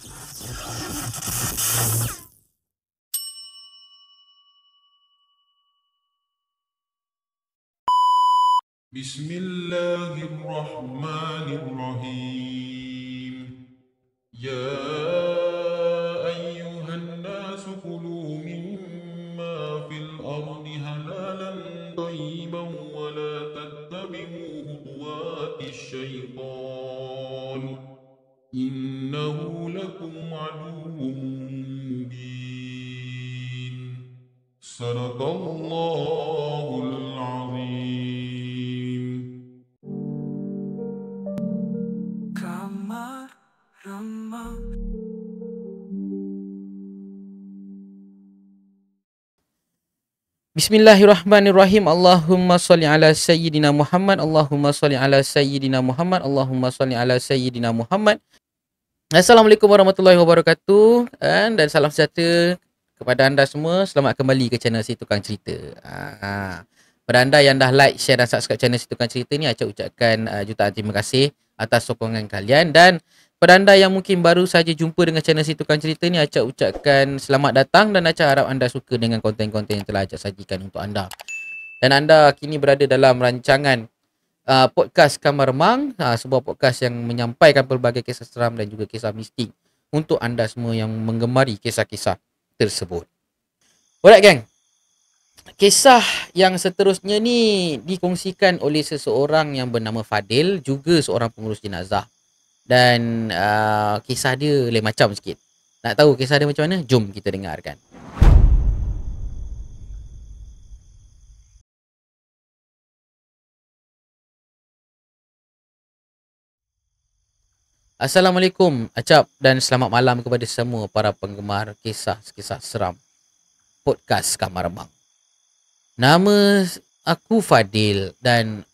بسم الله الرحمن الرحيم يا أيها الناس كلوا مما في الأرض حلالا طيبا ولا تتبعوا خطوات الشيطان إنه لكم عدو مبين صدق الله العظيم. Kamar Rama. Bismillahirrahmanirrahim. Allahumma salli ala sayyidina Muhammad. Allahumma salli ala sayyidina Muhammad. Allahumma salli ala sayyidina Muhammad. Assalamualaikum warahmatullahi wabarakatuh. Dan salam sejahtera kepada anda semua. Selamat kembali ke channel Si Tukang Cerita. Pada anda yang dah like, share dan subscribe channel Si Tukang Cerita ni, Acap ucapkan jutaan terima kasih atas sokongan kalian. Dan pada anda yang mungkin baru saja jumpa dengan channel Si Tukang Cerita ni, Acap ucapkan selamat datang dan Acap harap anda suka dengan konten-konten yang telah Acap sajikan untuk anda. Dan anda kini berada dalam rancangan podcast Kamar Remang, sebuah podcast yang menyampaikan pelbagai kisah seram dan juga kisah mistik untuk anda semua yang menggemari kisah-kisah tersebut. Alright gang, kisah yang seterusnya ni dikongsikan oleh seseorang yang bernama Fadil, juga seorang pengurus jenazah. Dan kisah dia lain macam sikit. Nak tahu kisah dia macam mana? Jom kita dengarkan. Assalamualaikum Acap dan selamat malam kepada semua para penggemar kisah-kisah seram podcast Kamar Remang. Nama aku Fadil dan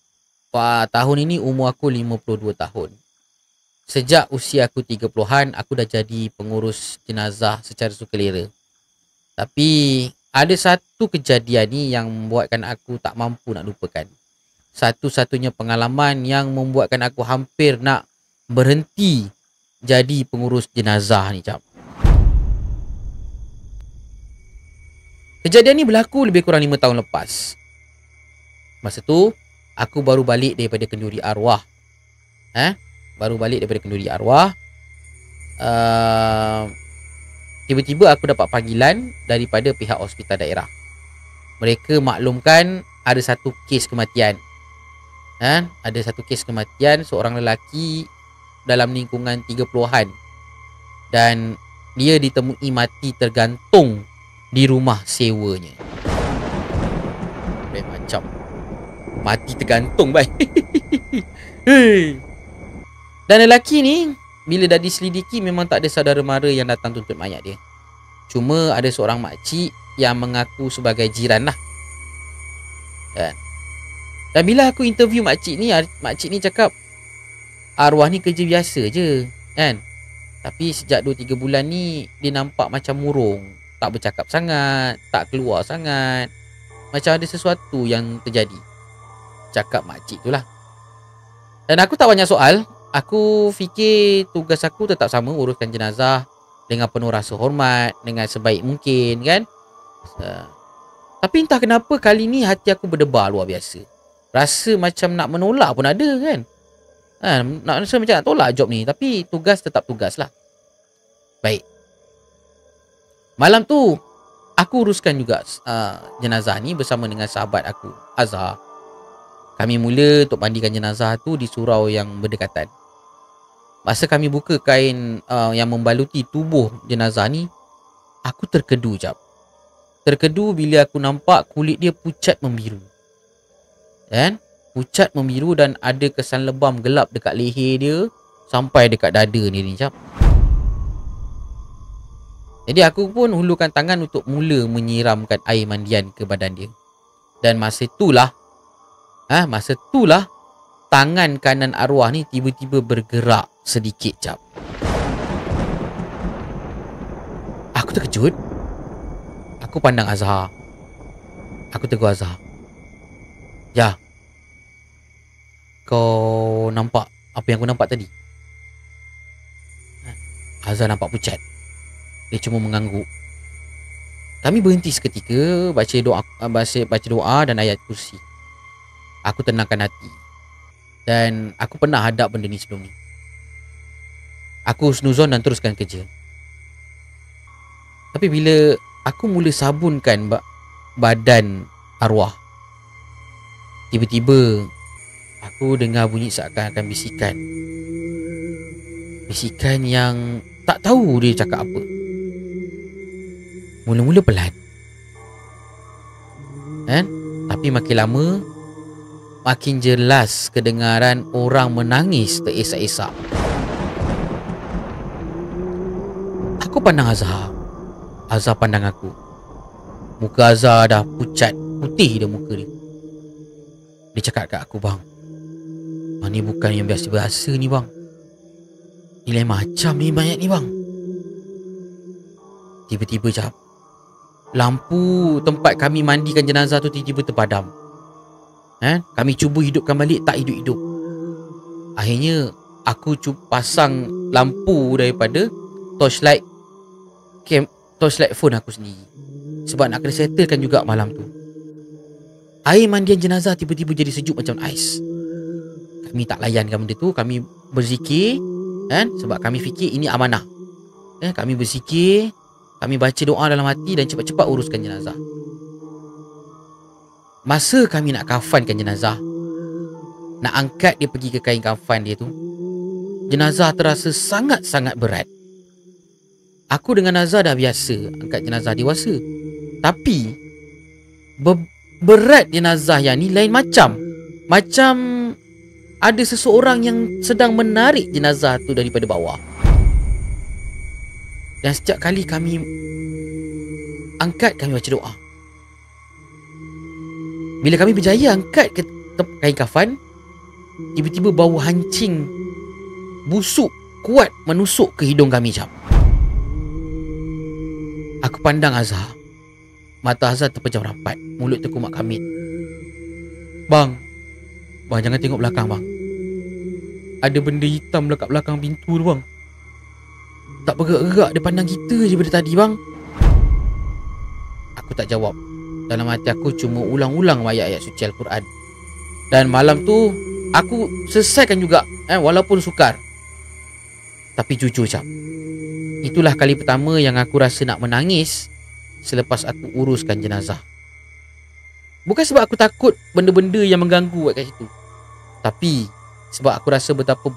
tahun ini umur aku 52 tahun. Sejak usia aku 30-an, aku dah jadi pengurus jenazah secara sukarela. Tapi ada satu kejadian ni yang membuatkan aku tak mampu nak lupakan. Satu-satunya pengalaman yang membuatkan aku hampir nak berhenti jadi pengurus jenazah ni, Cap. Kejadian ni berlaku lebih kurang 5 tahun lepas. Masa tu aku baru balik daripada kenduri arwah. Tiba-tiba aku dapat panggilan daripada pihak hospital daerah. Mereka maklumkan ada satu kes kematian. Ada satu kes kematian seorang lelaki dalam lingkungan 30-an. Dan dia ditemui mati tergantung di rumah sewanya. Macam mati tergantung, baik. Dan lelaki ni bila dah diselidiki memang tak ada saudara mara yang datang tuntut mayat dia. Cuma ada seorang makcik yang mengaku sebagai jiran lah. Dan bila aku interview makcik ni cakap arwah ni kerja biasa je, kan. Tapi sejak 2-3 bulan ni dia nampak macam murung, tak bercakap sangat, tak keluar sangat, macam ada sesuatu yang terjadi, cakap makcik tu lah. Dan aku tak banyak soal. Aku fikir tugas aku tetap sama, uruskan jenazah dengan penuh rasa hormat, dengan sebaik mungkin, kan. Tapi entah kenapa kali ni hati aku berdebar luar biasa. Rasa macam nak menolak pun ada, kan. Nak rasa macam nak tolak job ni. Tapi tugas tetap tugas lah. Baik. Malam tu aku uruskan juga jenazah ni bersama dengan sahabat aku, Azhar. Kami mula untuk mandikan jenazah tu di surau yang berdekatan. Masa kami buka kain yang membaluti tubuh jenazah ni, aku terkedu jap. Terkedu bila aku nampak kulit dia pucat membiru. Kan? Pucat membiru dan ada kesan lebam gelap dekat leher dia sampai dekat dada ni jap. Jadi aku pun hulurkan tangan untuk mula menyiramkan air mandian ke badan dia. Dan masa itulah tangan kanan arwah ni tiba-tiba bergerak sedikit, Cap. Aku terkejut. Aku pandang Azhar. Aku tegur Azhar. Ya, kau nampak apa yang aku nampak tadi? Azhar nampak pucat. Dia cuma mengangguk. Kami berhenti seketika baca doa dan ayat kursi. Aku tenangkan hati. Dan aku pernah hadap benda ni sebelum ni. Aku husnuzon dan teruskan kerja. Tapi bila aku mula sabunkan badan arwah, tiba-tiba aku dengar bunyi seakan-akan bisikan. Bisikan yang tak tahu dia cakap apa. Mula-mula pelan, tapi makin lama makin jelas kedengaran orang menangis teresak-esak. Aku pandang Azhar. Azhar pandang aku. Muka Azhar dah pucat, putih dah muka dia. Dia cakap kat aku, bang, ni bukan yang biasa-biasa ni bang. Ni lain macam ni banyak ni bang. Tiba-tiba jap, lampu tempat kami mandikan jenazah tu tiba-tiba terpadam. Kami cuba hidupkan balik, tak hidup-hidup. Akhirnya aku cuba pasang lampu daripada torchlight phone aku sendiri, sebab nak kena settlekan juga malam tu. Air mandian jenazah tiba-tiba jadi sejuk macam ais. Kami tak layankan benda tu. Kami berzikir, sebab kami fikir ini amanah. Kami berzikir, kami baca doa dalam hati dan cepat-cepat uruskan jenazah. Masa kami nak kafankan jenazah, nak angkat dia pergi ke kain kafan dia tu, jenazah terasa sangat-sangat berat. Aku dengan Nazar dah biasa angkat jenazah dewasa, tapi berat jenazah yang ni lain macam. Macam ada seseorang yang sedang menarik jenazah tu daripada bawah. Dan setiap kali kami angkat, kami baca doa. Bila kami berjaya angkat ke kain kafan, tiba-tiba bau hancing busuk kuat menusuk ke hidung kami jap. Aku pandang Azhar. Mata Azhar terpejam rapat, mulut terkumat kamit. Bang jangan tengok belakang bang. Ada benda hitam dekat belakang pintu tu bang. Tak bergerak-gerak, dia pandang kita je daripada tadi bang. Aku tak jawab. Dalam hati aku cuma ulang-ulang ayat-ayat suci Al-Quran. Dan malam tu aku selesaikan juga, walaupun sukar. Tapi jujur jap, itulah kali pertama yang aku rasa nak menangis selepas aku uruskan jenazah. Bukan sebab aku takut benda-benda yang mengganggu kat situ, tapi sebab aku rasa betapa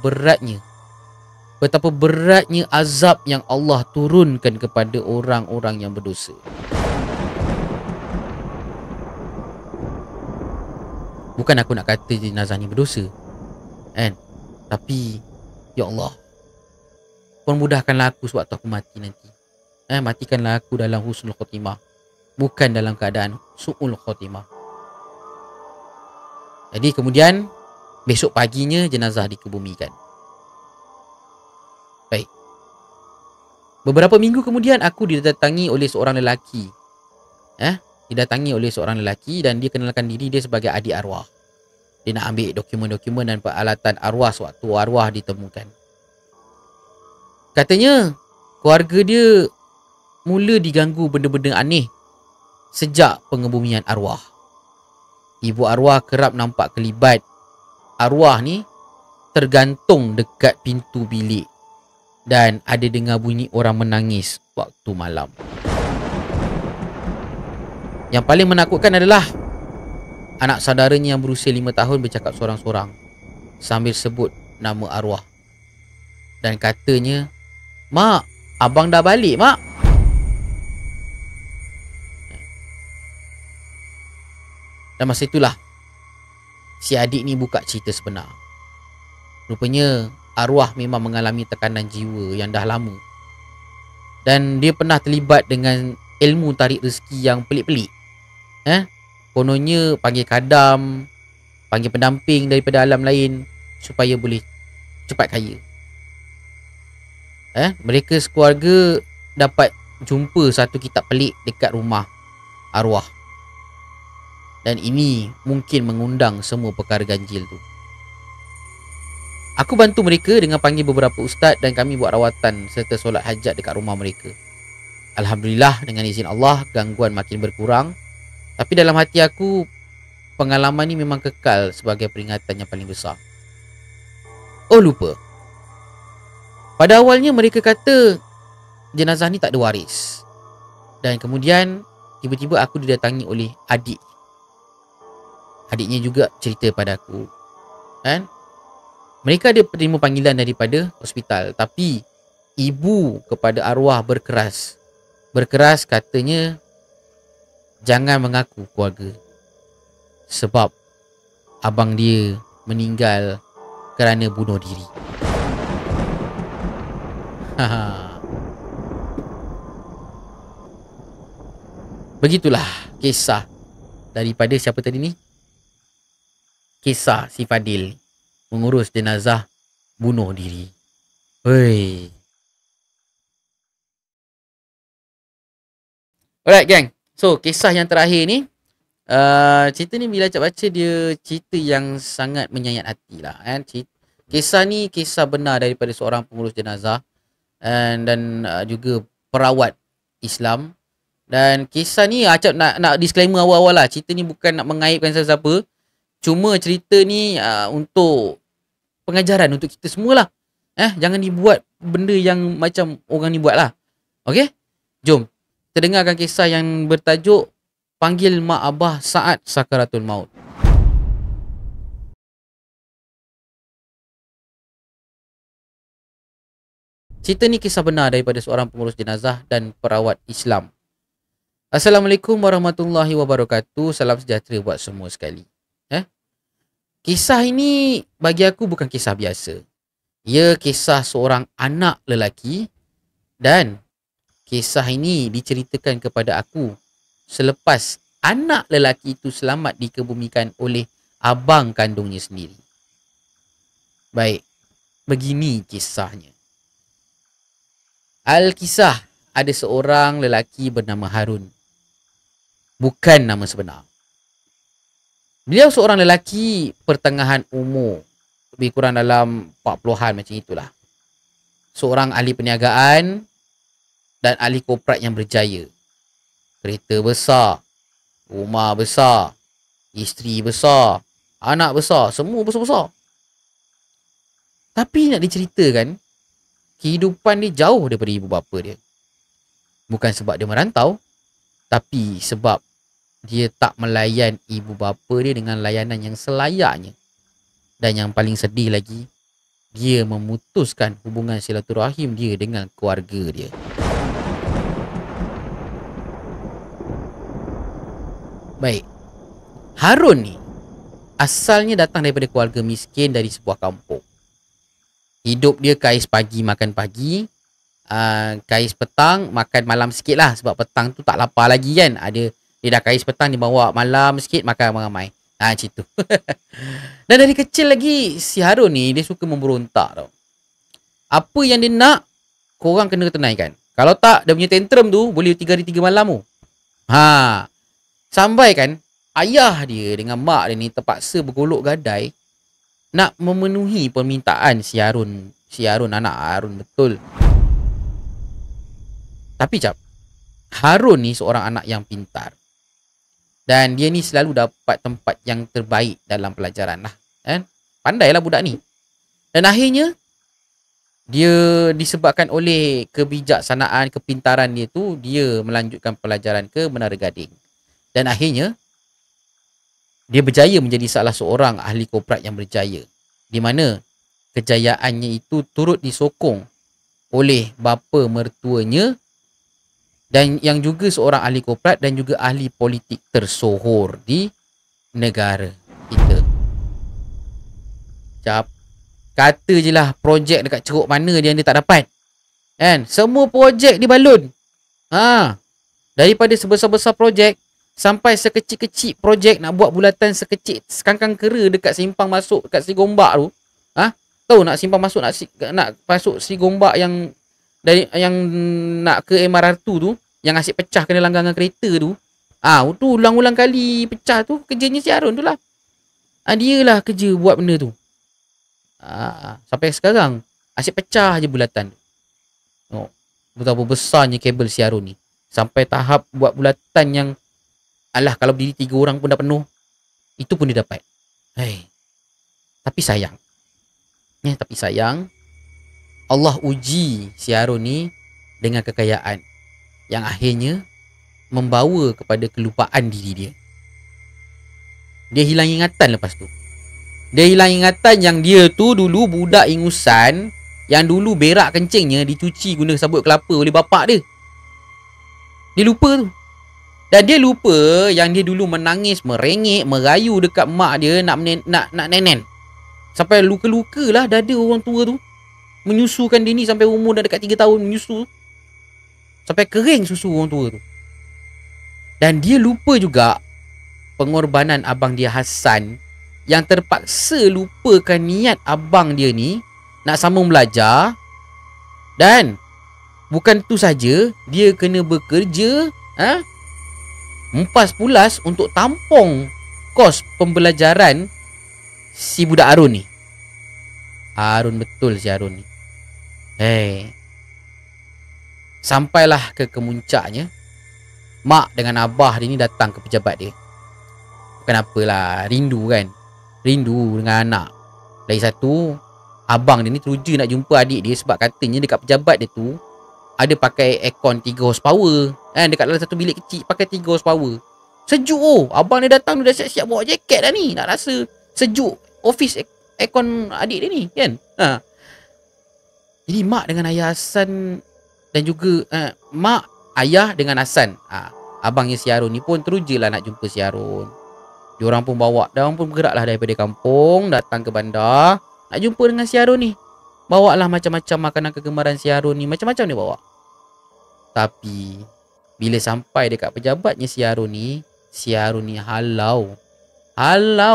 beratnya azab yang Allah turunkan kepada orang-orang yang berdosa. Bukan aku nak kata jenazah ni berdosa, tapi ya Allah, permudahkanlah aku sebab aku mati nanti. Matikanlah aku dalam husnul khotimah, bukan dalam keadaan su'ul khotimah. Jadi kemudian besok paginya jenazah dikebumikan. Baik. Beberapa minggu kemudian aku didatangi oleh seorang lelaki. Dan dia kenalkan diri dia sebagai adik arwah. Dia nak ambil dokumen-dokumen dan peralatan arwah sewaktu arwah ditemukan. Katanya keluarga dia mula diganggu benda-benda aneh sejak pengebumian arwah. Ibu arwah kerap nampak kelibat arwah ni tergantung dekat pintu bilik dan ada dengar bunyi orang menangis waktu malam. Yang paling menakutkan adalah anak saudaranya yang berusia 5 tahun bercakap sorang-sorang sambil sebut nama arwah. Dan katanya, "Mak, abang dah balik, Mak." Dan masa itulah si adik ni buka cerita sebenar. Rupanya arwah memang mengalami tekanan jiwa yang dah lama. Dan dia pernah terlibat dengan ilmu tarik rezeki yang pelik-pelik. Kononnya panggil kadam, panggil pendamping daripada alam lain supaya boleh cepat kaya. Mereka sekeluarga dapat jumpa satu kitab pelik dekat rumah arwah. Dan ini mungkin mengundang semua perkara ganjil tu. Aku bantu mereka dengan panggil beberapa ustaz dan kami buat rawatan serta solat hajat dekat rumah mereka. Alhamdulillah, dengan izin Allah, gangguan makin berkurang. Tapi dalam hati aku, pengalaman ni memang kekal sebagai peringatan yang paling besar. Oh lupa, pada awalnya mereka kata jenazah ni tak ada waris. Dan kemudian tiba-tiba aku didatangi oleh adik. Adiknya juga cerita pada aku. Kan? Mereka ada terima panggilan daripada hospital. Tapi ibu kepada arwah berkeras. Berkeras katanya jangan mengaku keluarga. Sebab abang dia meninggal kerana bunuh diri. Begitulah kisah daripada siapa tadi ni? Kisah si Fadil mengurus jenazah bunuh diri. Hei. Alright gang. So kisah yang terakhir ni, cerita ni bila Acap baca dia cerita yang sangat menyayat hati lah kan. Kisah ni kisah benar daripada seorang pengurus jenazah dan juga perawat Islam. Dan kisah ni Acap nak disclaimer awal-awal lah. Cerita ni bukan nak mengaibkan siapa-siapa. Cuma cerita ni untuk pengajaran untuk kita semualah. Jangan dibuat benda yang macam orang ni buat lah. Okay? Jom kita dengarkan kisah yang bertajuk Panggil Mak Abah Saat Sakaratul Maut. Cerita ni kisah benar daripada seorang pengurus jenazah dan perawat Islam. Assalamualaikum warahmatullahi wabarakatuh. Salam sejahtera buat semua sekali. Kisah ini bagi aku bukan kisah biasa. Ia kisah seorang anak lelaki dan kisah ini diceritakan kepada aku selepas anak lelaki itu selamat dikebumikan oleh abang kandungnya sendiri. Baik, begini kisahnya. Al-Kisah, ada seorang lelaki bernama Harun. Bukan nama sebenar. Beliau seorang lelaki pertengahan umur, lebih kurang dalam 40-an macam itulah. Seorang ahli perniagaan dan ahli korporat yang berjaya. Kereta besar, rumah besar, isteri besar, anak besar, semua besar-besar. Tapi nak diceritakan, kehidupan dia jauh daripada ibu bapa dia. Bukan sebab dia merantau, tapi sebab dia tak melayan ibu bapa dia dengan layanan yang selayaknya. Dan yang paling sedih lagi, dia memutuskan hubungan silaturahim dia dengan keluarga dia. Baik, Harun ni asalnya datang daripada keluarga miskin dari sebuah kampung. Hidup dia kais pagi makan pagi, kais petang makan malam sikit lah. Sebab petang tu tak lapar lagi kan. Dia dah kais petang, dia bawa malam sikit makan ramai-ramai. Macam tu. Dan dari kecil lagi si Harun ni dia suka memberontak tau. Apa yang dia nak, korang kena tunaikan. Kalau tak, dia punya tantrum tu boleh 3 hari 3 malam tu. Sampai kan ayah dia dengan mak dia ni terpaksa bergolok gadai nak memenuhi permintaan si Harun. Si Harun anak Harun betul. Tapi Harun ni seorang anak yang pintar. Dan dia ni selalu dapat tempat yang terbaik dalam pelajaran lah. Pandailah budak ni. Dan akhirnya, dia disebabkan oleh kebijaksanaan, kepintaran dia tu, dia melanjutkan pelajaran ke Menara Gading. Dan akhirnya, dia berjaya menjadi salah seorang ahli korporat yang berjaya. Di mana kejayaannya itu turut disokong oleh bapa mertuanya dan yang juga seorang ahli korporat dan juga ahli politik tersohor di negara kita. Kata je lah projek dekat ceruk mana dia tak dapat. Semua projek dibalun. Daripada sebesar-besar projek sampai sekecil-kecil projek nak buat bulatan sekecil sekangkang kera dekat simpang masuk dekat Si Gombak tu. Tahu nak simpang masuk nak masuk Si Gombak yang nak ke MRT tu, yang asyik pecah kena langgangan kereta tu. Tu ulang-ulang kali pecah tu, kerjanya si Harun tu lah. Dia lah kerja buat benda tu. Sampai sekarang asyik pecah je bulatan. Oh, betapa besarnya kabel siaran ni. Sampai tahap buat bulatan yang alah kalau berdiri 3 orang pun dah penuh. Itu pun dia dapat. Tapi sayang. Tapi sayang, Allah uji siaran ni dengan kekayaan yang akhirnya membawa kepada kelupaan diri dia. Dia hilang ingatan lepas tu. Dia hilang ingatan yang dia tu dulu budak ingusan yang dulu berak kencingnya dicuci guna sabut kelapa oleh bapak dia. Dia lupa tu. Dan dia lupa yang dia dulu menangis, merengek, merayu dekat mak dia nak nenen. Sampai luka-luka lah dada orang tua tu. Menyusukan dia ni sampai umur dah dekat 3 tahun menyusu. Sampai kering susu orang tua tu. Dan dia lupa juga pengorbanan abang dia Hasan yang terpaksa lupakan niat abang dia ni nak sambung belajar. Dan bukan tu saja, dia kena bekerja mempas pulas untuk tampung kos pembelajaran si budak Harun ni. Harun betul si Harun ni. Sampailah ke kemuncaknya, mak dengan abah dia ni datang ke pejabat dia. Kenapalah, rindu kan. Rindu dengan anak. Lagi satu, abang dia ni teruja nak jumpa adik dia sebab katanya dekat pejabat dia tu ada pakai aircon 3 horsepower. Dekat dalam satu bilik kecil pakai 3 horsepower. Sejuk. Abang dia datang dia dah siap-siap bawa jaket dah ni. Nak rasa sejuk office aircon adik dia ni kan. Jadi mak dengan ayah Hasan dan juga mak, ayah dengan Hasan, abangnya si Harun ni pun teruja lah nak jumpa si Harun. Diorang pun diorang pun bergeraklah daripada kampung datang ke bandar nak jumpa dengan si Harun ni. Bawa lah macam-macam makanan kegemaran si Harun ni, macam-macam dia bawa. Tapi bila sampai dekat pejabatnya si Harun ni halau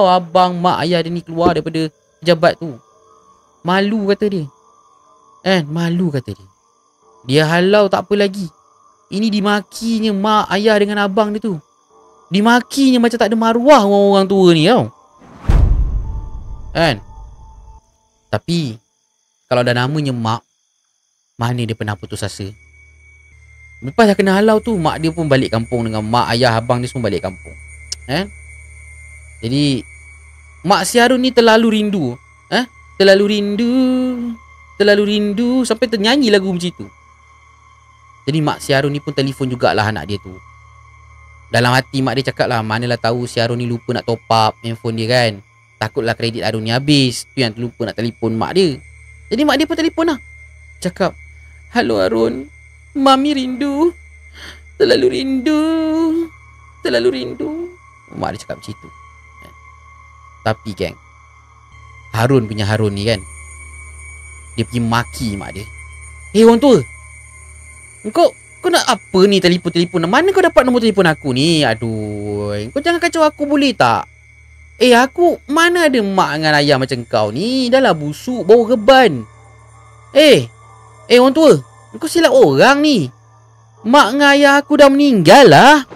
abang mak ayah dia ni keluar daripada pejabat tu. Malu kata dia. Malu kata dia. Dia halau tak apa lagi. Ini dimakinya mak ayah dengan abang dia tu. Dimakinya macam tak ada maruah orang tua ni tau. Tapi kalau dah namanya mak, mana dia pernah putus asa. Lepas dah kena halau tu, mak dia pun balik kampung dengan mak ayah abang dia semua balik kampung. Jadi mak si Harun ni terlalu rindu. Terlalu rindu sampai ternyanyi lagu macam tu. Jadi mak si Harun ni pun telefon jugalah anak dia tu. Dalam hati mak dia cakap lah, manalah tahu si Harun ni lupa nak top up handphone dia kan. Takutlah kredit Harun ni habis. Tu yang terlupa nak telefon mak dia. Jadi mak dia pun telefon lah. Cakap, "Halo Harun, Mami rindu. Terlalu rindu. Mak dia cakap macam tu. Tapi geng, Harun punya Harun ni kan, dia pergi maki mak dia. Orang tua, Kau nak apa ni telefon? Mana kau dapat nombor telefon aku ni? Aduh, kau jangan kacau aku boleh tak? Aku mana ada mak dengan ayah macam kau ni. Dah lah busuk, bau reban. Orang tua, kau silap orang ni. Mak dengan ayah aku dah meninggal lah.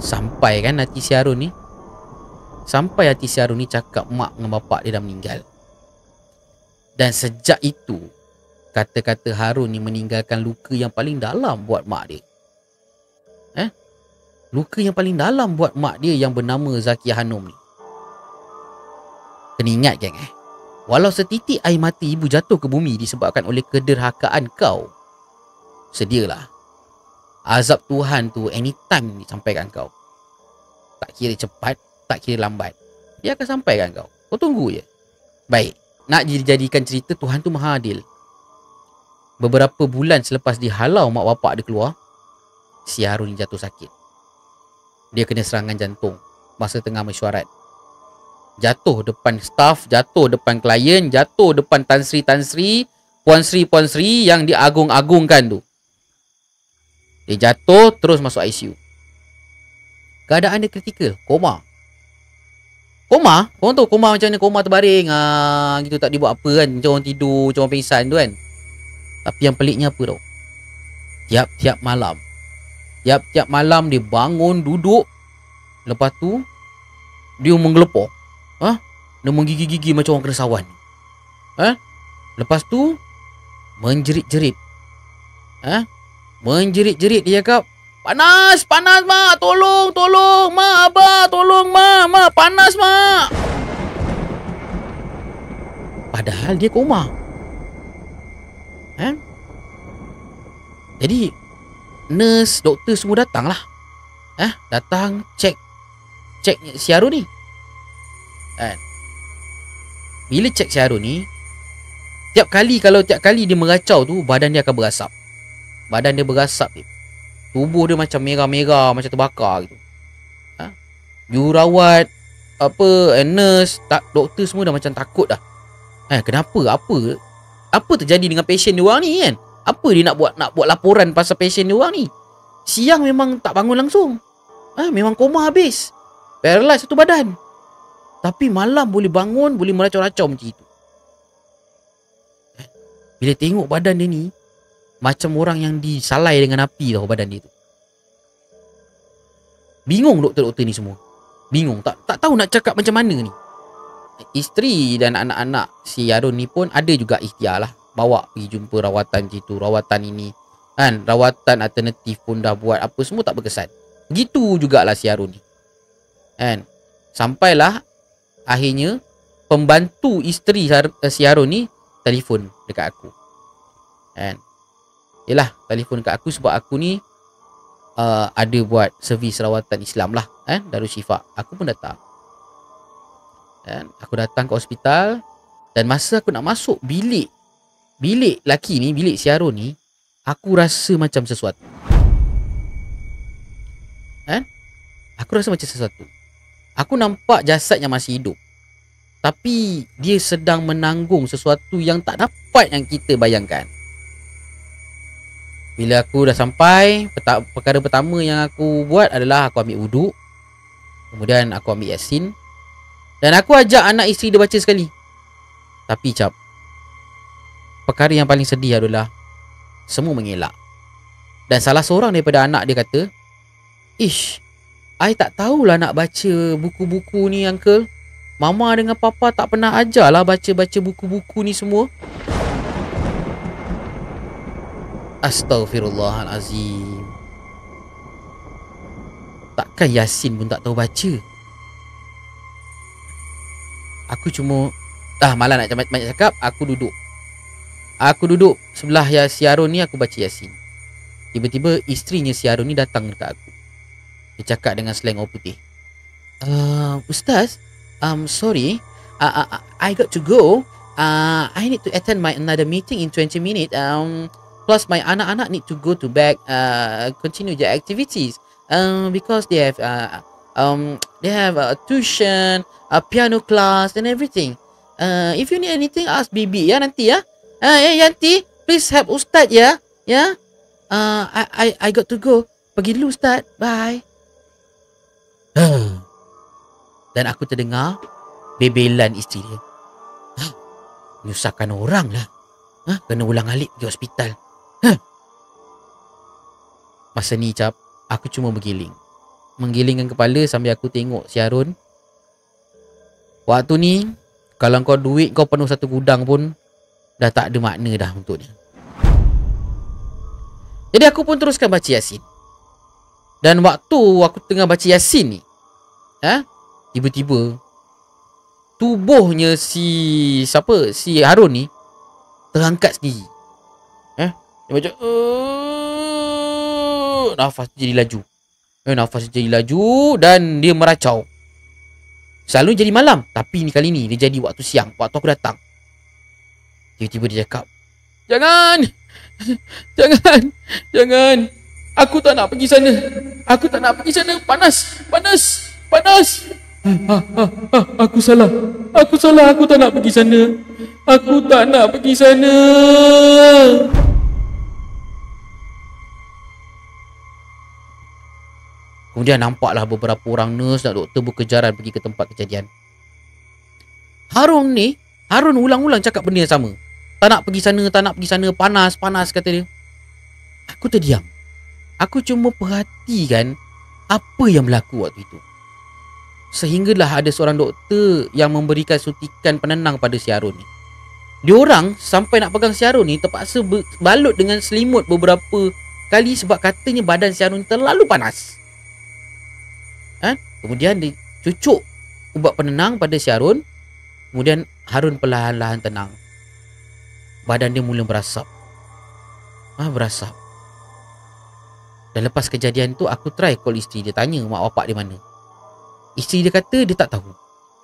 Sampai kan hati si Harun ni. Sampai hati si Harun ni cakap mak dengan bapak dia dah meninggal. Dan sejak itu, kata-kata Harun ni meninggalkan luka yang paling dalam buat mak dia. Luka yang paling dalam buat mak dia yang bernama Zakiah Hanum ni. Kena ingat geng walau setitik air mata ibu jatuh ke bumi disebabkan oleh kederhakaan kau, sedialah azab Tuhan tu anytime disampaikan kau. Tak kira cepat, tak kira lambat, dia akan sampaikan kau. Kau tunggu je. Baik, nak dijadikan cerita, Tuhan tu maha adil. Beberapa bulan selepas dihalau mak bapak dia keluar, si Harun ni jatuh sakit. Dia kena serangan jantung masa tengah mesyuarat. Jatuh depan staff, jatuh depan klien, jatuh depan Tan Sri, Puan Sri yang diagung-agungkan tu. Dia jatuh terus masuk ICU. Keadaan dia kritikal, koma. Korang tahu koma macam mana? Koma terbaring gitu, tak dibuat apa kan, macam orang tidur, macam orang pingsan tu kan. Tapi yang peliknya apa tau? Tiap-tiap malam dia bangun, duduk. Lepas tu dia menggelepar. Dia menggigi-gigi macam orang kena sawan. Lepas tu menjerit-jerit. Menjerit-jerit, dia cakap, panas mak, tolong mak, abah, tolong mak, panas mak. Padahal dia koma. Jadi nurse, doktor semua datang lah. Datang cek si Harun ni. Bila cek si Harun ni, tiap kali dia meracau tu, badan dia akan berasap. Badan dia berasap dia. Tubuh dia macam merah-merah, macam terbakar gitu. Jururawat, nurse, doktor semua dah macam takut dah. Kenapa? Apa terjadi dengan pasien dia orang ni kan? Apa dia nak buat laporan pasal pasien dia orang ni? Siang memang tak bangun langsung. Memang koma habis. Paralyze satu badan. Tapi malam boleh bangun, boleh meracau-racau macam itu. Bila tengok badan dia ni, macam orang yang disalai dengan api tau badan dia tu. Bingung doktor-doktor ni semua. Bingung, tak tahu nak cakap macam mana ni. Isteri dan anak-anak si Harun ni pun ada juga ikhtiar lah. Bawa pergi jumpa rawatan situ, rawatan ini. Rawatan alternatif pun dah buat, apa semua tak berkesan. Begitu jugalah si Harun ni. Sampailah akhirnya pembantu isteri si Harun ni telefon dekat aku. Yelah, telefon dekat aku sebab aku ni ada buat servis rawatan Islam lah, Darul Syifa. Aku pun datang. Aku datang ke hospital. Dan masa aku nak masuk bilik laki ni, bilik si Harun ni, aku rasa macam sesuatu. Aku rasa macam sesuatu. Aku nampak jasadnya masih hidup, tapi dia sedang menanggung sesuatu yang tak dapat yang kita bayangkan. Bila aku dah sampai, perkara pertama yang aku buat adalah aku ambil wuduk. Kemudian aku ambil Yasin. Dan aku ajak anak isteri dia baca sekali. Tapi perkara yang paling sedih adalah semua mengelak. Dan salah seorang daripada anak dia kata, I tak tahulah nak baca buku-buku ni, uncle. Mama dengan papa tak pernah ajarlah baca-baca buku-buku ni semua. Astaghfirullahalazim. Takkan Yasin pun tak tahu baca? Aku cuma malah nak banyak cakap. Aku duduk sebelah si Harun ni, aku baca Yasin. Tiba-tiba isterinya si Harun ni datang dekat aku. Dia cakap dengan slang orang putih. Ustaz, sorry, I got to go. I need to attend my another meeting in 20 minutes. Plus my anak-anak need to go to back, continue their activities. Because they have tuition, piano class and everything. If you need anything, ask Bibi ya nanti ya. Yanti, please help Ustaz ya. Ya. I got to go. Pergi dulu Ustaz. Bye. Dan aku terdengar bebelan isteri dia. Nyusahkan orang lah. Kena ulang alik pergi hospital. Masa ni aku cuma menggelingkan kepala sambil aku tengok si Harun. Waktu ni, kalau kau duit kau penuh satu gudang pun dah tak ada makna dah untuk dia. Jadi aku pun teruskan baca Yasin. Dan waktu aku tengah baca Yasin ni, tiba-tiba tubuhnya si Harun ni terangkat sendiri. Dia macam nafas jadi laju. Nafas jadi laju dan dia meracau. Selalu jadi malam, tapi kali ni dia jadi waktu siang, waktu aku datang. Tiba-tiba dia cakap, Jangan. Aku tak nak pergi sana. Panas. Aku salah. Aku tak nak pergi sana. Kemudian nampaklah beberapa orang nurse dan doktor berkejaran pergi ke tempat kejadian. Harun ulang-ulang cakap benda yang sama. Tak nak pergi sana, panas kata dia. Aku terdiam. Aku cuma perhatikan apa yang berlaku waktu itu. Sehinggalah ada seorang doktor yang memberikan suntikan penenang pada si Harun ni. Diorang sampai nak pegang si Harun ni terpaksa balut dengan selimut beberapa kali sebab katanya badan si Harun terlalu panas. Kemudian dicucuk ubat penenang pada si Harun. Kemudian Harun perlahan-lahan tenang. Badan dia mula berasap. Berasap. Dan lepas kejadian tu aku try call isteri dia, tanya mak bapak dia mana. Isteri dia kata dia tak tahu.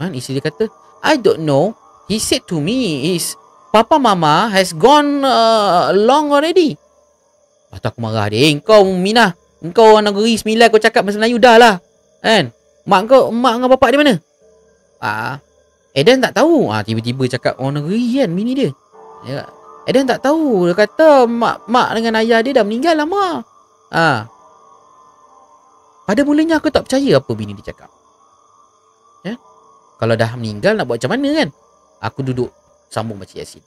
Isteri dia kata, I don't know. He said to me is Papa Mama has gone long already. Lepas tu aku marah dia. Kau Minah, engkau orang negeri 9 kau cakap bahasa Melayu dah lah. Kan? Mak dengan bapak dia mana? Eden tak tahu. Tiba-tiba cakap orang negeri kan bini dia. Eden tak tahu. Dia kata mak dengan ayah dia dah meninggal lama. Pada mulanya aku tak percaya apa bini dia cakap. Kalau dah meninggal nak buat macam mana kan? Aku duduk sambung baca Yasin.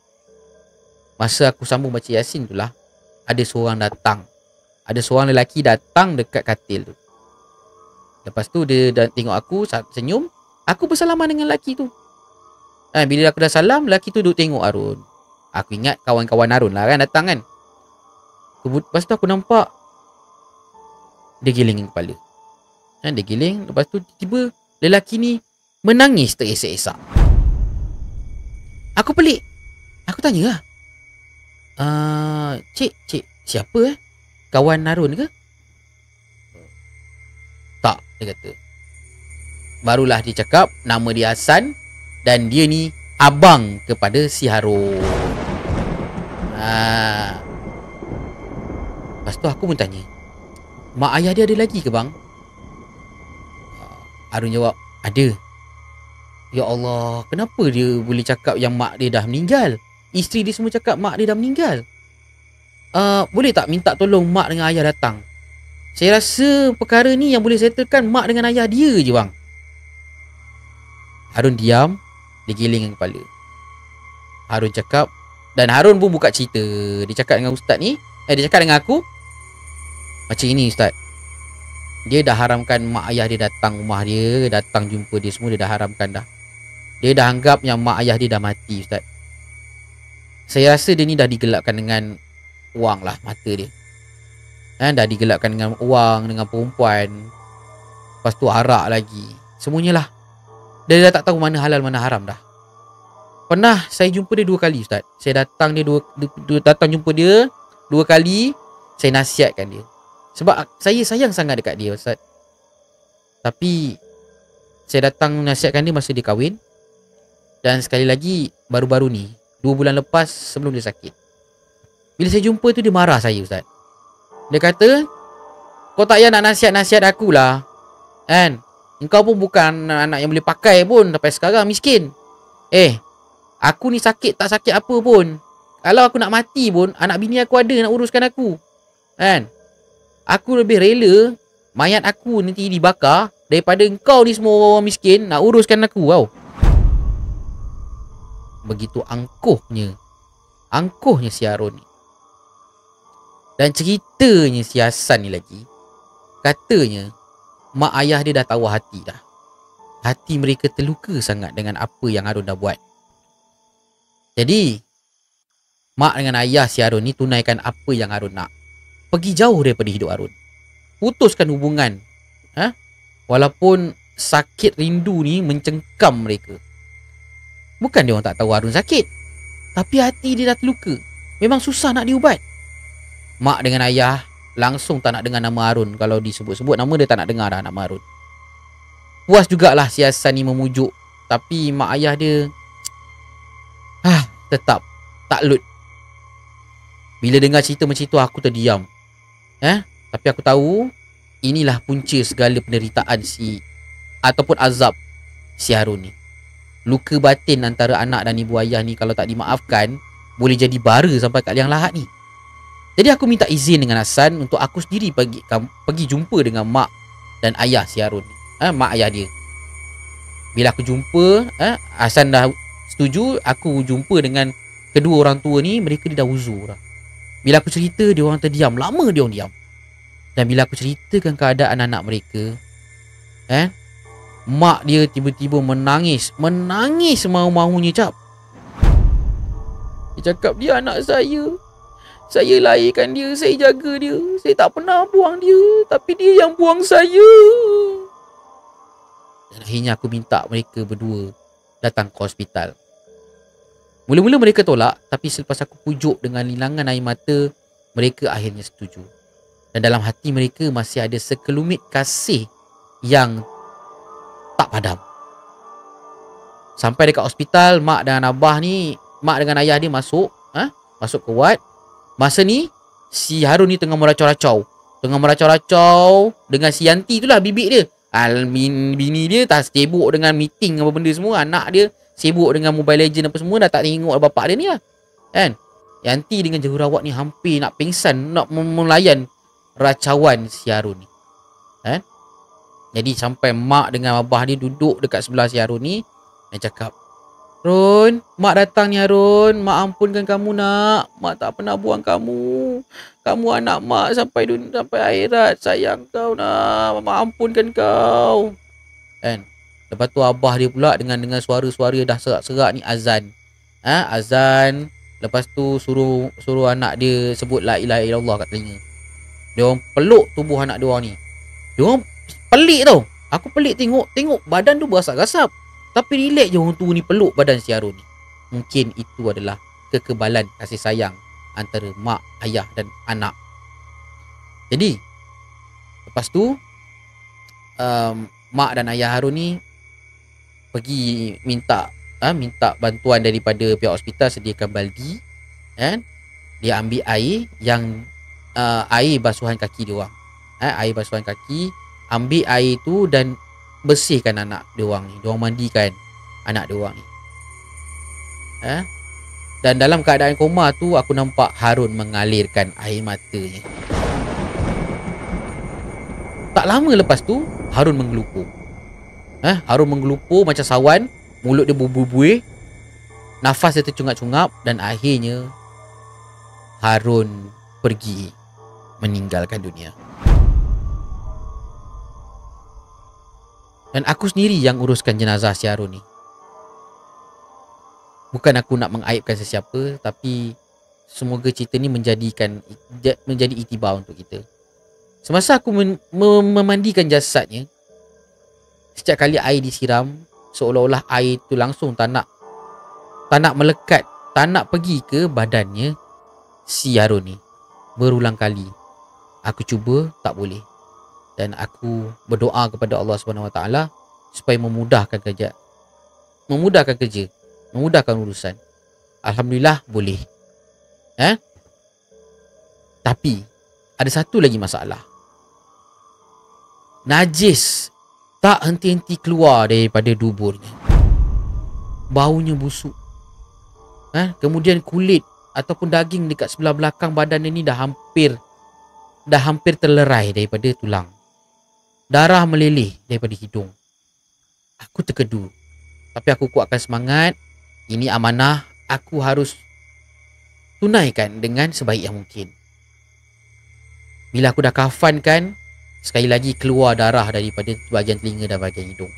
Masa aku sambung baca Yasin tu lah, ada seorang datang. Ada seorang lelaki datang dekat katil tu. Lepas tu dia dah tengok aku, senyum. Aku bersalaman dengan lelaki tu. Bila aku dah salam, lelaki tu duduk tengok Harun. Aku ingat kawan-kawan Harun lah kan datang kan. Lepas tu aku nampak dia giling kepala. Dia giling. Lepas tu tiba lelaki ni menangis teresak-esak. Aku pelik. Aku tanya lah. Cik, siapa Kawan Harun ke? Tak, dia kata. Barulah dia cakap nama dia Hasan dan dia ni abang kepada si Harun. Lepas tu aku pun tanya, mak ayah dia ada lagi ke bang? Harun jawab, ada. Ya Allah, kenapa dia boleh cakap yang mak dia dah meninggal? Isteri dia semua cakap mak dia dah meninggal. Boleh tak minta tolong mak dengan ayah datang? Saya rasa perkara ni yang boleh settlekan mak dengan ayah dia je bang. Harun diam. Dia geleng kepala. Harun cakap. Dan Harun pun buka cerita. Dia cakap dengan ustaz ni. Dia cakap dengan aku. Macam ini ustaz. Dia dah haramkan mak ayah dia datang rumah dia. Datang jumpa dia semua. Dia dah haramkan dah. Dia dah anggap yang mak ayah dia dah mati ustaz. Saya rasa dia ni dah digelapkan dengan wang lah mata dia. Dah digelapkan dengan wang, dengan perempuan. Lepas tu arak lagi. Semuanya lah. Dia dah tak tahu mana halal mana haram dah. Pernah saya jumpa dia 2 kali ustaz. Saya datang dia datang jumpa dia 2 kali. Saya nasihatkan dia. Sebab saya sayang sangat dekat dia ustaz. Tapi saya datang nasihatkan dia masa dia kahwin. Dan sekali lagi baru-baru ni 2 bulan lepas sebelum dia sakit. Bila saya jumpa tu dia marah saya ustaz. Dia kata, kau tak payah nak nasihat-nasihat akulah. Kan? Engkau pun bukan anak yang boleh pakai pun sampai sekarang miskin. Aku ni sakit tak sakit apa pun. Kalau aku nak mati pun anak bini aku ada nak uruskan aku. Kan? Aku lebih rela mayat aku nanti dibakar daripada engkau ni semua orang miskin nak uruskan aku. Wow. Begitu angkuhnya si Harun ni. Dan ceritanya si Hasan ni lagi, katanya mak ayah dia dah tahu hati dah. Hati mereka terluka sangat dengan apa yang Harun dah buat. Jadi mak dengan ayah si Harun ni tunaikan apa yang Harun nak. Pergi jauh daripada hidup Harun. Putuskan hubungan. Walaupun sakit rindu ni mencengkam mereka. Bukan dia orang tak tahu Harun sakit, tapi hati dia dah terluka. Memang susah nak diubat. Mak dengan ayah langsung tak nak dengar nama Harun. Kalau disebut-sebut nama dia tak nak dengar dah nama Harun. Puas jugalah si Hasan ni memujuk. Tapi mak ayah dia tetap taklut. Bila dengar cerita macam itu aku terdiam. Tapi aku tahu inilah punca segala penderitaan ataupun azab si Harun ni. Luka batin antara anak dan ibu ayah ni kalau tak dimaafkan boleh jadi bara sampai kat liang lahat ni. Jadi aku minta izin dengan Hasan untuk aku sendiri pergi jumpa dengan mak dan ayah si Harun ni. Mak ayah dia. Bila aku jumpa, Hasan dah setuju aku jumpa dengan kedua orang tua ni, mereka dia dah uzur dah. Bila aku cerita, dia orang terdiam. Lama dia orang diam. Dan bila aku ceritakan keadaan anak mereka, mak dia tiba-tiba menangis mahu-mahunya, Cap. Dia cakap, dia anak saya lahirkan dia, saya jaga dia, saya tak pernah buang dia, tapi dia yang buang saya. Dan akhirnya aku minta mereka berdua datang ke hospital. Mula-mula mereka tolak, tapi selepas aku pujuk dengan lilangan air mata, mereka akhirnya setuju. Dan dalam hati mereka masih ada sekelumit kasih yang tak padam. Sampai dekat hospital, mak dengan ayah dia masuk ke ward. Masa ni si Harun ni tengah meracau-racau dengan si Yanti tu lah, bibik dia. Bini dia tak sibuk dengan meeting apa benda semua. Anak dia sibuk dengan Mobile Legend apa semua, dah tak tengok bapak dia ni lah, kan. Yanti dengan jururawat ni hampir nak pingsan nak melayan racauan si Harun ni, kan. Jadi sampai mak dengan abah dia duduk dekat sebelah si Harun ni dan cakap, Ron, mak datang ni Harun, mak ampunkan kamu nak, mak tak pernah buang kamu anak mak sampai akhirat, sayang kau nak, mak ampunkan kau, kan. Lepas tu abah dia pula dengan suara-suara dah serak-serak ni azan. Azan. Lepas tu suruh anak dia sebut la ilaha illallah kat telinga. Dia orang peluk tubuh anak dia orang ni. Dia orang pelik tau. Aku pelik tengok badan tu berasap-gasap. Tapi relax je orang tu ni peluk badan si Harun ni. Mungkin itu adalah kekebalan kasih sayang antara mak, ayah dan anak. Jadi lepas tu mak dan ayah Harun ni pergi minta bantuan daripada pihak hospital sediakan baldi, kan. Dia ambil air yang air basuhan kaki dia orang. Air basuhan kaki, ambil air tu dan bersihkan anak dia orang ni. Dia orang mandikan anak dia orang ni. Dan dalam keadaan koma tu aku nampak Harun mengalirkan air matanya. Tak lama lepas tu Harun menggelupur. Harun menggelupur macam sawan, mulut dia berbuih, nafas dia tercungap-cungap dan akhirnya Harun pergi meninggalkan dunia. Dan aku sendiri yang uruskan jenazah si Harun ni. Bukan aku nak mengaibkan sesiapa, tapi semoga cerita ni menjadi iktibar untuk kita. Semasa aku memandikan jasadnya, setiap kali air disiram, seolah-olah air tu langsung tak nak melekat, tak nak pergi ke badannya si Harun ni. Berulang kali aku cuba, tak boleh. Dan aku berdoa kepada Allah SWT supaya memudahkan kerja, memudahkan urusan. Alhamdulillah boleh. Tapi ada satu lagi masalah. Najis tak henti-henti keluar daripada duburnya. Baunya busuk. Kemudian kulit ataupun daging dekat sebelah belakang badan ni dah hampir terlerai daripada tulang. Darah meleleh daripada hidung. Aku terkedu. Tapi aku kuatkan semangat. Ini amanah, aku harus tunaikan dengan sebaik yang mungkin. Bila aku dah kafankan, sekali lagi keluar darah daripada bahagian telinga dan bahagian hidung.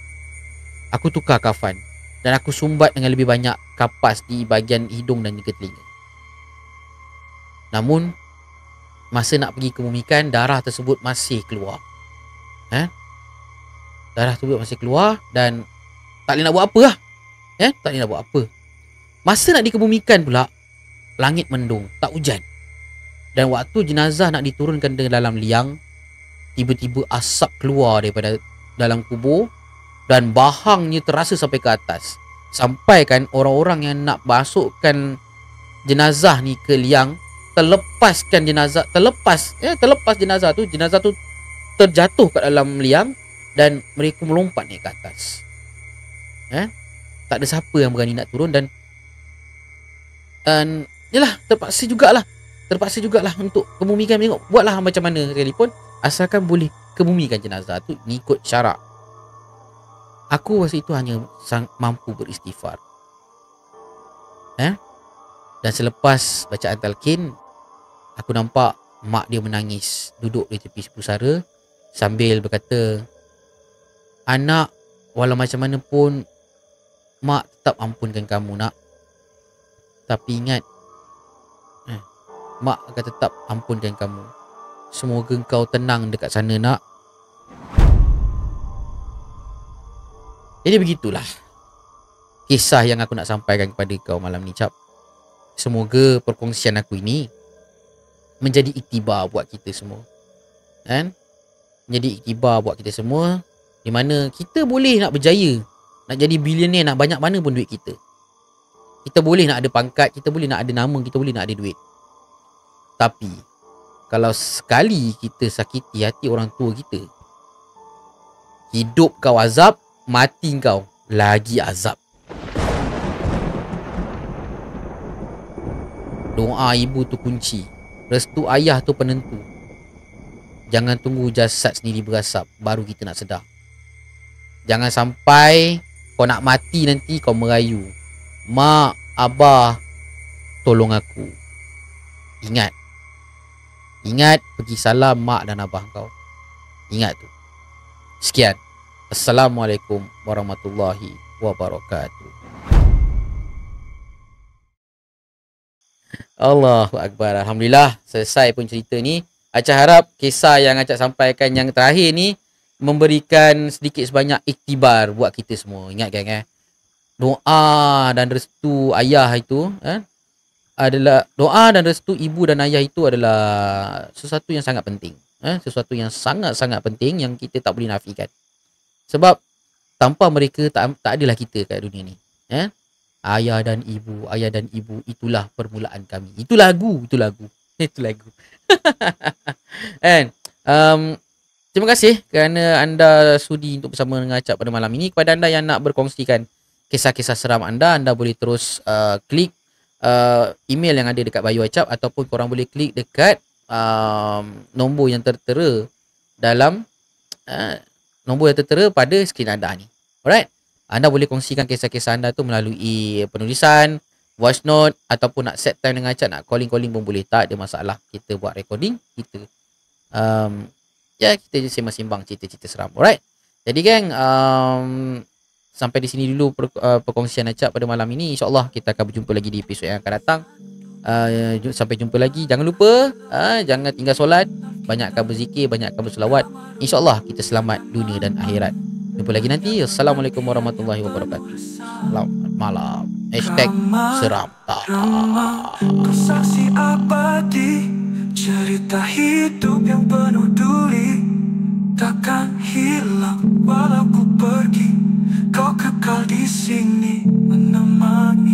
Aku tukar kafan dan aku sumbat dengan lebih banyak kapas di bahagian hidung dan juga telinga. Namun masa nak pergi kebumikan, darah tersebut masih keluar. Darah tersebut masih keluar dan tak boleh nak buat apa lah. Tak boleh nak buat apa. Masa nak dikebumikan pula, langit mendung, tak hujan. Dan waktu jenazah nak diturunkan ke dalam liang, tiba-tiba asap keluar daripada dalam kubur dan bahangnya terasa sampai ke atas. Sampai kan orang-orang yang nak masukkan jenazah ni ke liang, terlepas jenazah tu terjatuh kat dalam liang dan mereka melompat naik ke atas. Tak ada siapa yang berani nak turun dan yalah, terpaksa jugalah untuk kebumikan. Tengok, buatlah macam mana sekalipun, asalkan boleh kebumikan jenazah tu mengikut syarak. Aku masa itu hanya mampu beristighfar. Dan selepas bacaan talqin, aku nampak mak dia menangis duduk di tepi pusara sambil berkata, "Anak, walau macam mana pun mak tetap ampunkan kamu nak. Tapi ingat, mak akan tetap ampunkan kamu. Semoga kau tenang dekat sana nak. Jadi begitulah kisah yang aku nak sampaikan kepada kau malam ni, Cap. Semoga perkongsian aku ini menjadi iktibar buat kita semua, kan? Menjadi iktibar buat kita semua, di mana kita boleh nak berjaya, nak jadi billionaire, nak banyak mana pun duit kita. Kita boleh nak ada pangkat, kita boleh nak ada nama, kita boleh nak ada duit. Tapi kalau sekali kita sakiti hati orang tua kita, hidup kau azab, mati kau lagi azab. Doa ibu tu kunci, restu ayah tu penentu. Jangan tunggu jasad sendiri berasap baru kita nak sedar. Jangan sampai kau nak mati nanti kau merayu, mak, abah, tolong aku. Ingat pergi salam mak dan abah kau. Ingat tu. Sekian. Assalamualaikum warahmatullahi wabarakatuh. Allahu Akbar. Alhamdulillah selesai pun cerita ni. Acah harap kisah yang Acah sampaikan yang terakhir ni memberikan sedikit sebanyak iktibar buat kita semua. Ingat kan, doa dan restu ayah itu adalah, doa dan restu ibu dan ayah itu adalah sesuatu yang sangat penting. Sesuatu yang sangat-sangat penting yang kita tak boleh nafikan. Sebab tanpa mereka tak adalah kita kat dunia ni. Ayah dan ibu itulah permulaan kami. Itu lagu. And terima kasih kerana anda sudi untuk bersama dengan Acap pada malam ini. Kepada anda yang nak berkongsikan kisah-kisah seram anda boleh terus klik email yang ada dekat bio Acap, ataupun korang boleh klik dekat nombor yang tertera dalam nombor yang tertera pada skrin anda ni. Alright. Anda boleh kongsikan kisah-kisah anda tu melalui penulisan, voice note, ataupun nak set time dengan Acap, nak calling-calling pun boleh. Tak ada masalah. Kita buat recording, kita kita sembang-sembang cerita-cerita seram. Alright. Jadi geng, sampai di sini dulu perkongsian Acap pada malam ini. InsyaAllah kita akan berjumpa lagi di episod yang akan datang. Sampai jumpa lagi. Jangan lupa jangan tinggal solat, banyakkan berzikir, banyakkan berselawat. InsyaAllah kita selamat dunia dan akhirat. Jumpa lagi nanti. Assalamualaikum warahmatullahi wabarakatuh. Selamat malam. #seram. Saksi abadi, cerita hidup yang penuh duri, takkan hilang walau ku pergi, kau kekal di sini menemani.